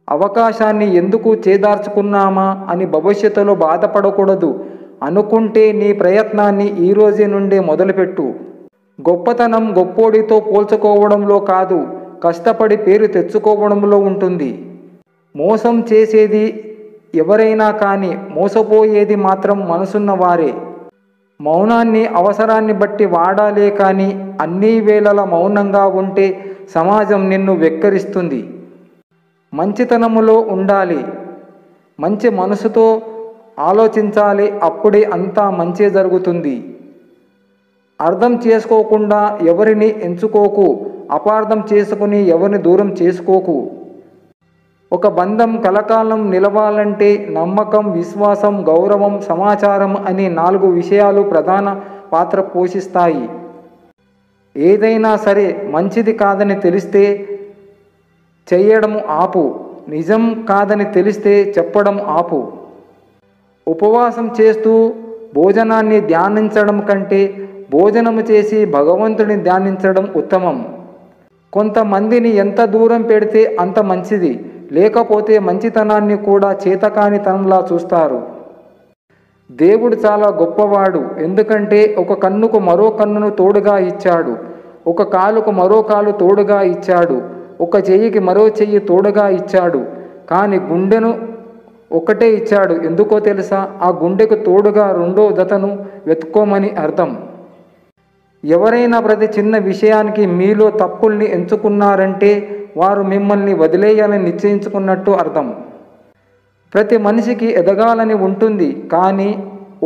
అవకాశాన్ని ఎందుకు చేదార్చుకున్నామా అని భవిష్యత్తులో బాధపడకూడదు అనుకుంటే నీ ప్రయత్నాన్ని ఈరోజు నుండే మొదలుపెట్టు. గొప్పతనం గొప్పోడితో పోల్చుకోవడంలో కాదు, కష్టపడి పేరు తెచ్చుకోవడంలో ఉంటుంది. మోసం చేసేది ఎవరైనా కానీ మోసపోయేది మాత్రం మనసున్న వారే. మౌనాన్ని అవసరాన్ని బట్టి వాడాలే కానీ అన్ని వేళలా మౌనంగా ఉంటే సమాజం నిన్ను వెక్కిరిస్తుంది. మంచితనములో ఉండాలి, మంచి మనసుతో ఆలోచించాలి, అప్పుడే అంతా మంచి జరుగుతుంది. అర్థం చేసుకోకుండా ఎవరిని ఎంచుకోకు, అపార్థం చేసుకుని ఎవరిని దూరం చేసుకోకు. ఒక బంధం కలకాలం నిలవాలంటే నమ్మకం, విశ్వాసం, గౌరవం, సమాచారం అని 4 విషయాలు ప్రధాన పాత్ర పోషిస్తాయి. ఏదైనా సరే మంచిది కాదని తెలిస్తే చెయ్యడం ఆపు, నిజం కాదని తెలిస్తే చెప్పడం ఆపు. ఉపవాసం చేస్తూ భోజనాన్ని ధ్యానించడం కంటే భోజనము చేసి భగవంతుని ధ్యానించడం ఉత్తమం. కొంతమందిని ఎంత దూరం పెడితే అంత మంచిది, లేకపోతే మంచితనాన్ని కూడా చేతకానితనంలా చూస్తారు. దేవుడు చాలా గొప్పవాడు, ఎందుకంటే ఒక కన్నుకు మరో కన్నును తోడుగా ఇచ్చాడు, ఒక కాలుకు మరో కాలు తోడుగా ఇచ్చాడు, ఒక చెయ్యికి మరో చెయ్యి తోడుగా ఇచ్చాడు. కానీ గుండెను ఒకటే ఇచ్చాడు. ఎందుకో తెలుసా? ఆ గుండెకు తోడుగా రెండో జతను వెతుక్కోమని అర్థం. ఎవరైనా ప్రతి చిన్న విషయానికి మీలో తప్పుల్ని ఎంచుకున్నారంటే వారు మిమ్మల్ని వదిలేయాలని నిశ్చయించుకున్నట్టు అర్థం. ప్రతి మనిషికి ఎదగాలని ఉంటుంది, కానీ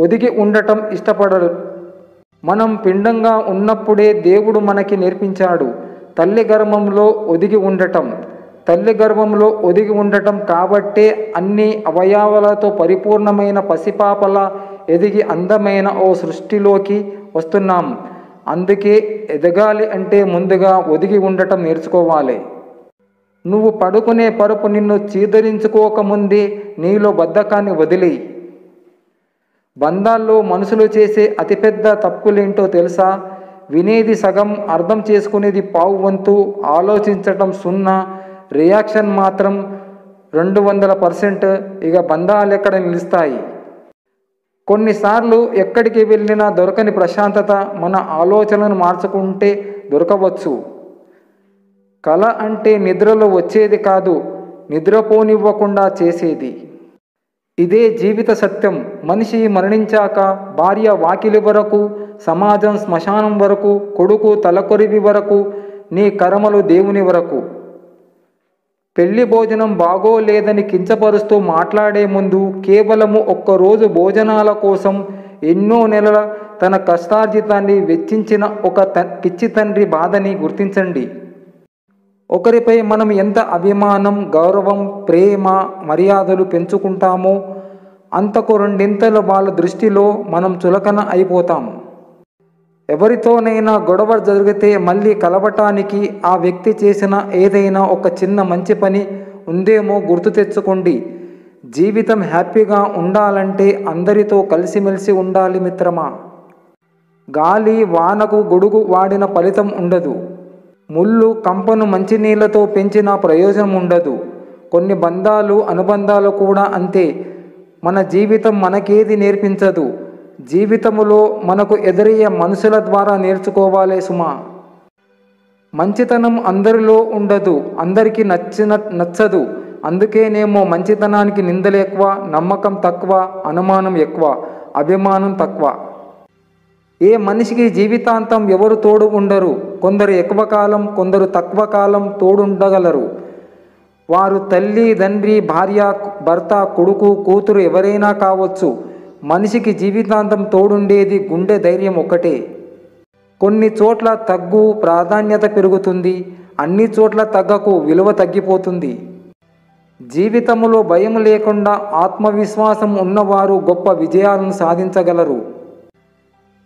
ఒదిగి ఉండటం ఇష్టపడరు. మనం పిండంగా ఉన్నప్పుడే దేవుడు మనకి నేర్పించాడు తల్లి గర్భంలో ఒదిగి ఉండటం. తల్లి గర్భంలో ఒదిగి ఉండటం కాబట్టే అన్ని అవయవాలతో పరిపూర్ణమైన పసిపాపలా ఎదిగి అందమైన ఓ సృష్టిలోకి వస్తున్నాం. అందుకే ఎదగాలి అంటే ముందుగా ఒదిగి ఉండటం నేర్చుకోవాలి. నువ్వు పడుకునే పరుపు నిన్ను చీదరించుకోకముందే నీలో బద్ధకాన్ని వదిలేయి. బంధాల్లో మనుషులు చేసే అతిపెద్ద తప్పులేంటో తెలుసా? వినేది సగం, అర్థం చేసుకునేది పావు వంతు, ఆలోచించటం 0, రియాక్షన్ మాత్రం 200%. ఇక బంధాలు ఎక్కడ నిలుస్తాయి? కొన్నిసార్లు ఎక్కడికి వెళ్ళినా దొరకని ప్రశాంతత మన ఆలోచనను మార్చుకుంటే దొరకవచ్చు. కళ అంటే నిద్రలో వచ్చేది కాదు, నిద్రపోనివ్వకుండా చేసేది. ఇదే జీవిత సత్యం. మనిషి మరణించాక భార్య వాకిలి వరకు, సమాజం శ్మశానం వరకు, కొడుకు తలకొరివి వరకు, నీ కర్మలు దేవుని వరకు. పెళ్లి భోజనం బాగోలేదని కించపరుస్తూ మాట్లాడే ముందు కేవలము ఒక్కరోజు భోజనాల కోసం ఎన్నో నెలల తన కష్టార్జితాన్ని వెచ్చించిన ఒక పిచ్చి తండ్రి బాధని గుర్తించండి. ఒకరిపై మనం ఎంత అభిమానం, గౌరవం, ప్రేమ, మర్యాదలు పెంచుకుంటామో అంతకు 2 వాళ్ళ దృష్టిలో మనం చులకన అయిపోతాం. ఎవరితోనైనా గొడవ జరిగితే మళ్ళీ కలవటానికి ఆ వ్యక్తి చేసిన ఏదైనా ఒక చిన్న మంచి పని ఉందేమో గుర్తు తెచ్చుకోండి. జీవితం హ్యాపీగా ఉండాలంటే అందరితో కలిసిమెలిసి ఉండాలి మిత్రమా. గాలి వానకు గొడుగు వాడిన ఫలితం ఉండదు. ముళ్ళు కంపను మంచినీళ్లతో పెంచిన ప్రయోజనం ఉండదు. కొన్ని బంధాలు, అనుబంధాలు కూడా అంతే. మన జీవితం మనకేది నేర్పించదు. జీవితములో మనకు ఎదురయ్యే మనుషుల ద్వారా నేర్చుకోవాలే సుమా. మంచితనం అందరిలో ఉండదు, అందరికీ నచ్చదు. అందుకేనేమో మంచితనానికి నిందలు ఎక్కువ, నమ్మకం తక్కువ, అనుమానం ఎక్కువ, అభిమానం తక్కువ. ఏ మనిషికి జీవితాంతం ఎవరు తోడు ఉండరు. కొందరు ఎక్కువ కాలం, కొందరు తక్కువ కాలం తోడుండగలరు. వారు తల్లి, తండ్రి, భార్య, భర్త, కొడుకు, కూతురు ఎవరైనా కావచ్చు. మనిషికి జీవితాంతం తోడుండేది గుండె ధైర్యం ఒక్కటే. కొన్ని చోట్ల తగ్గు ప్రాధాన్యత పెరుగుతుంది, అన్ని చోట్ల తగ్గకు విలువ తగ్గిపోతుంది. జీవితంలో భయం లేకుండా ఆత్మవిశ్వాసం ఉన్నవారు గొప్ప విజయాలను సాధించగలరు.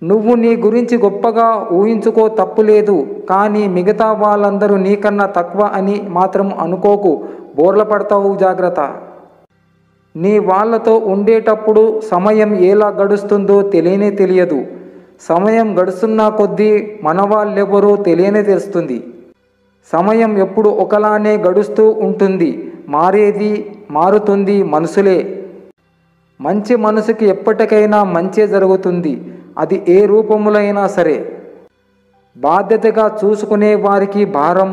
నువ్వు నీ గురించి గొప్పగా ఊహించుకో, తప్పులేదు. కానీ మిగతా వాళ్ళందరూ నీకన్నా తక్కువ అని మాత్రం అనుకోకు, బోర్ల పడతావు, జాగ్రత్త. నీ వాళ్ళతో ఉండేటప్పుడు సమయం ఎలా గడుస్తుందో తెలియదు. సమయం గడుస్తున్న కొద్దీ మన వాళ్ళెవరో తెలియనే తెలుస్తుంది. సమయం ఎప్పుడు ఒకలానే గడుస్తూ ఉంటుంది. మారుతుంది మనసులే. మంచి మనసుకి ఎప్పటికైనా మంచే జరుగుతుంది, అది ఏ రూపములో అయినా సరే. బాధ్యతగా చూసుకునే వారికి భారం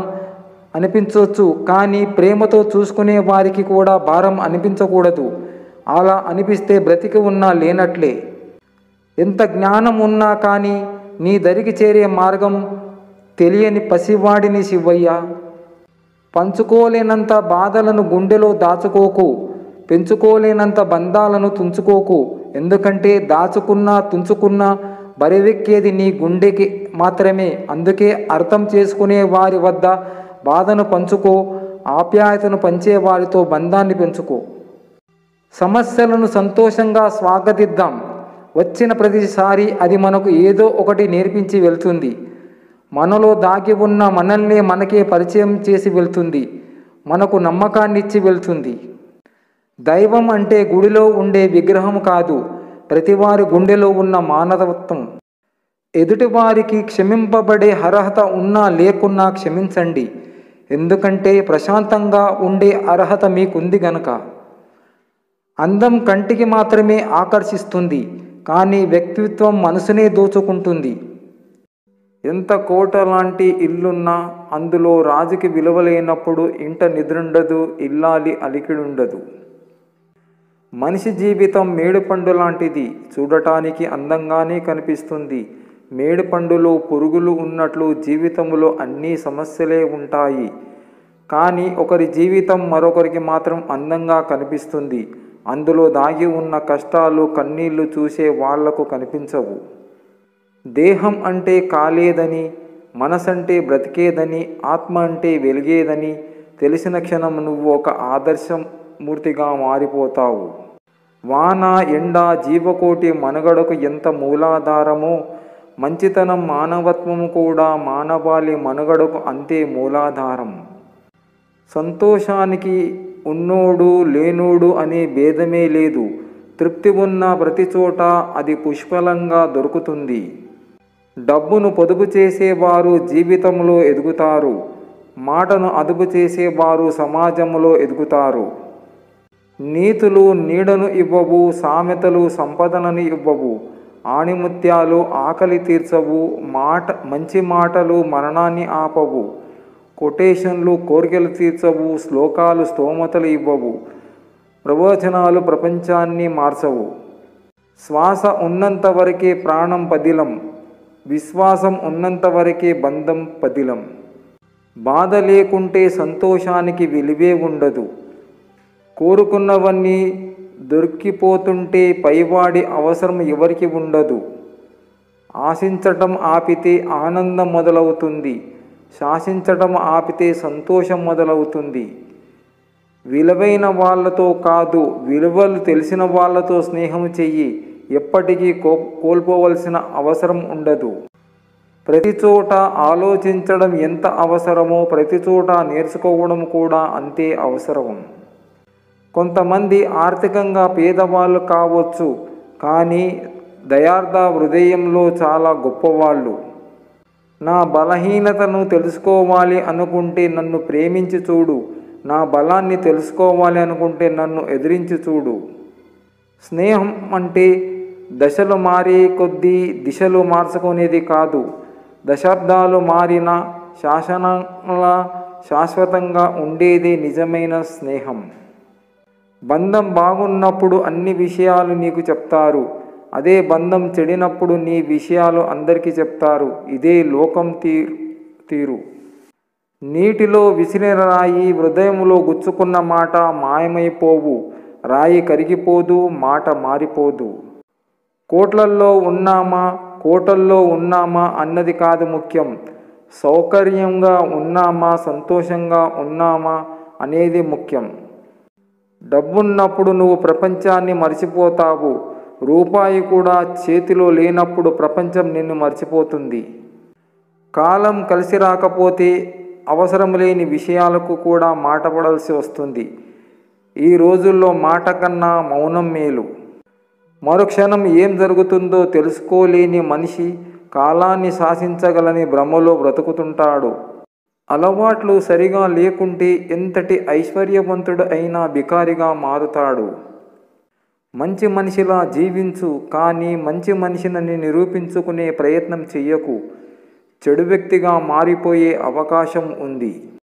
అనిపించవచ్చు, కానీ ప్రేమతో చూసుకునే వారికి కూడా భారం అనిపించకూడదు. అలా అనిపిస్తే బ్రతికి ఉన్నా లేనట్లే. ఎంత జ్ఞానం ఉన్నా కానీ నీ దరికి చేరే మార్గం తెలియని పసివాడిని శివయ్య. పంచుకోలేనంత బాధలను గుండెలో దాచుకోకు, పెంచుకోలేనంత బంధాలను తుంచుకోకు. ఎందుకంటే దాచుకున్నా తుంచుకున్నా బరివెక్కేది నీ గుండెకి మాత్రమే. అందుకే అర్థం చేసుకునే వారి వద్ద బాధను పంచుకో, ఆప్యాయతను పంచే వారితో బంధాన్ని పెంచుకో. సమస్యలను సంతోషంగా స్వాగతిద్దాం. వచ్చిన ప్రతిసారి అది మనకు ఏదో ఒకటి నేర్పించి వెళ్తుంది. మనలో దాగి ఉన్న మనల్ని మనకే పరిచయం చేసి వెళ్తుంది. మనకు నమ్మకాన్ని ఇచ్చి వెళ్తుంది. దైవం అంటే గుడిలో ఉండే విగ్రహం కాదు, ప్రతివారి గుండెలో ఉన్న మానవత్వం. ఎదుటివారికి క్షమింపబడే అర్హత ఉన్నా లేకున్నా క్షమించండి. ఎందుకంటే ప్రశాంతంగా ఉండే అర్హత మీకుంది గనక. అందం కంటికి మాత్రమే ఆకర్షిస్తుంది, కానీ వ్యక్తిత్వం మనసునే దోచుకుంటుంది. ఎంత కోట లాంటి ఇల్లున్నా అందులో రాజుకి విలువ లేనప్పుడు ఇంట నిద్రుండదు, ఇల్లాలి అలికిడుండదు. మనిషి జీవితం మేడుపండు లాంటిది. చూడటానికి అందంగానే కనిపిస్తుంది. మేడుపండులో పురుగులు ఉన్నట్లు జీవితంలో అన్ని సమస్యలే ఉంటాయి. కానీ ఒకరి జీవితం మరొకరికి మాత్రం అందంగా కనిపిస్తుంది. అందులో దాగి ఉన్న కష్టాలు, కన్నీళ్లు చూసే వాళ్లకు కనిపించవు. దేహం అంటే కాలేదని, మనసంటే బ్రతికేదని, ఆత్మ అంటే వెలిగేదని తెలిసిన క్షణం నువ్వు ఒక ఆదర్శమూర్తిగా మారిపోతావు. వాన, ఎండ, జీవకోటి మనుగడకు ఎంత మూలాధారమో మంచితనం, మానవత్వము కూడా మానవాళి మనుగడకు అంతే మూలాధారం. సంతోషానికి ఉన్నోడు లేనోడు అనే భేదమే లేదు. తృప్తి ఉన్న ప్రతి చోట అది పుష్కలంగా దొరుకుతుంది. డబ్బును పొదుపు చేసేవారు జీవితంలో ఎదుగుతారు. మాటను అదుపు చేసేవారు సమాజంలో ఎదుగుతారు. నీతులు నీడను ఇవ్వవు, సామెతలు సంపదనని ఇవ్వవు, ఆణిముత్యాలు ఆకలి తీర్చవు, మంచి మాటలు మరణాన్ని ఆపవు, కొటేషన్లు కోరికలు తీర్చవు, శ్లోకాలు స్తోమతలు ఇవ్వవు, ప్రవచనాలు ప్రపంచాన్ని మార్చవు. శ్వాస ఉన్నంత వరకే ప్రాణం పదిలం, విశ్వాసం ఉన్నంత వరకే బంధం పదిలం. బాధ లేకుంటే సంతోషానికి విలువే ఉండదు. కోరుకున్నవన్నీ దొరికిపోతుంటే పైవాడి అవసరం ఎవరికి ఉండదు. ఆశించటం ఆపితే ఆనందం మొదలవుతుంది. శాసించటం ఆపితే సంతోషం మొదలవుతుంది. విలువైన వాళ్ళతో కాదు, విలువలు తెలిసిన వాళ్ళతో స్నేహం చెయ్యి. ఎప్పటికీ కోల్పోవలసిన అవసరం ఉండదు. ప్రతి చోట ఆలోచించడం ఎంత అవసరమో ప్రతి చోట నేర్చుకోవడం కూడా అంతే అవసరం. కొంతమంది ఆర్థికంగా పేదవాళ్ళు కావచ్చు, కానీ దయార్థ హృదయంలో చాలా గొప్పవాళ్ళు. నా బలహీనతను తెలుసుకోవాలి అనుకుంటే నన్ను ప్రేమించి చూడు, నా బలాన్ని తెలుసుకోవాలి అనుకుంటే నన్ను ఎదిరించి చూడు. స్నేహం అంటే దశలు మారే కొద్దీ దిశలు మార్చుకునేది కాదు. దశాబ్దాలు మారిన శాశ్వతంగా ఉండేదే నిజమైన స్నేహం. బంధం బాగున్నప్పుడు అన్ని విషయాలు నీకు చెప్తారు. అదే బంధం చెడినప్పుడు నీ విషయాలు అందరికీ చెప్తారు. ఇదే లోకం తీరు. నీటిలో విసిరిన రాయి హృదయంలో గుచ్చుకున్న మాట మాయమైపోవు. రాయి కరిగిపోదు, మాట మారిపోదు. కోట్లల్లో ఉన్నామా అన్నది కాదు ముఖ్యం. సౌకర్యంగా ఉన్నామా, సంతోషంగా ఉన్నామా అనేది ముఖ్యం. డబ్బున్నప్పుడు నువ్వు ప్రపంచాన్ని మర్చిపోతావు. రూపాయి కూడా చేతిలో లేనప్పుడు ప్రపంచం నిన్ను మర్చిపోతుంది. కాలం కలిసి రాకపోతే అవసరం లేని విషయాలకు కూడా మాట పడాల్సి వస్తుంది. ఈ రోజుల్లో మాట కన్నా మౌనం మేలు. మరుక్షణం ఏం జరుగుతుందో తెలుసుకోలేని మనిషి కాలాన్ని శాసించగలని భ్రమలో బ్రతుకుతుంటాడు. అలవాట్లు సరిగా లేకుంటే ఎంతటి ఐశ్వర్యవంతుడు అయినా బికారిగా మారుతాడు. మంచి మనిషిలా జీవించు, కానీ మంచి మనిషినని నిరూపించుకునే ప్రయత్నం చెయ్యకు. చెడు వ్యక్తిగా మారిపోయే అవకాశం ఉంది.